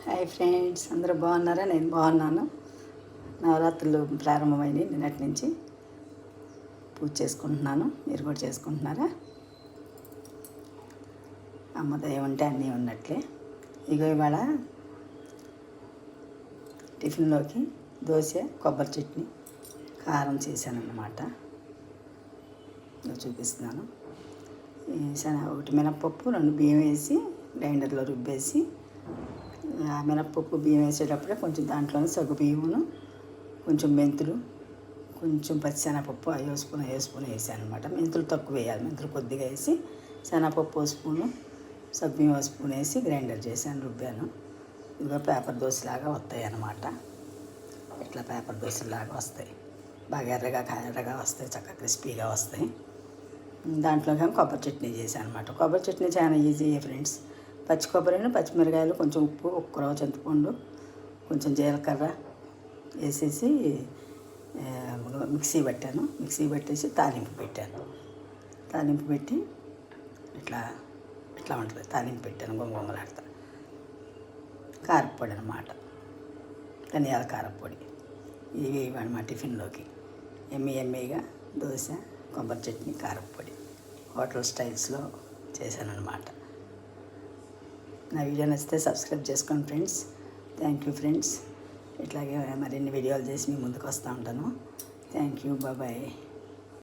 Hi friends, అందరూ బాగున్నారా? నేను బాగున్నాను. నవరాత్రులు ప్రారంభమైనవి నిన్నటి నుంచి పూజ చేసుకుంటున్నాను. మీరు కూడా చేసుకుంటున్నారా? అమ్మ దయ ఉంటే అన్నీ ఉన్నట్లే. ఇగో ఇవాళ టిఫిన్లోకి దోశ, కొబ్బరి చట్నీ, కారం చేశానన్నమాట. చూపిస్తున్నాను. ఒకటి మినప్పప్పు, 2 బియ్యం వేసి గ్రైండర్లో రుబ్బేసి, మినప్పప్పు బియ్యం వేసేటప్పుడే కొంచెం దాంట్లోనే సగ్గు బియ్యమును, కొంచెం మెంతులు, కొంచెం పచ్చిశనగపప్పు అవి స్పూన్ వేసాను అనమాట. మెంతులు తక్కువ వేయాలి, మెంతులు కొద్దిగా వేసి శనగపప్పు స్పూను, సగ్గుబియ్యం స్పూన్ వేసి గ్రైండర్ చేశాను, రుబ్బాను. ఇదిగో పేపర్ దోశలాగా వస్తాయి అన్నమాట. ఇట్లా పేపర్ దోశలాగా వస్తాయి, బాగా ఎర్రగా వస్తాయి, చక్కగా క్రిస్పీగా వస్తాయి. దాంట్లోకి కొబ్బరి చట్నీ చేశాను అనమాట. కొబ్బరి చట్నీ చాలా ఈజీ ఫ్రెండ్స్. పచ్చి కొబ్బరిని, పచ్చిమిరకాయలు, కొంచెం ఉప్పు, ఒక్క రవ్వ చింతపండు, కొంచెం జీలకర్ర వేసేసి మిక్సీ పట్టేసి తాలింపు పెట్టాను. తాలింపు పెట్టి ఇట్లా ఉంటుంది. తాలింపు పెట్టాను, గుమగుమలాడతా. కారపొడి అనమాట, ధనియాల కారపొడి. ఇవి ఇవ్వండి టిఫిన్లోకి. ఎమ్మీగా దోశ, కొబ్బరి చట్నీ, కారపొడి హోటల్ స్టైల్స్లో చేశానన్నమాట. నా వీడియో నచ్చితే సబ్స్క్రైబ్ చేసుకోండి ఫ్రెండ్స్. Thank you friends. ఇట్లాగే మరిన్ని వీడియోలు చేసి మీ ముందుకు వస్తూ ఉంటాను. Thank you, bye.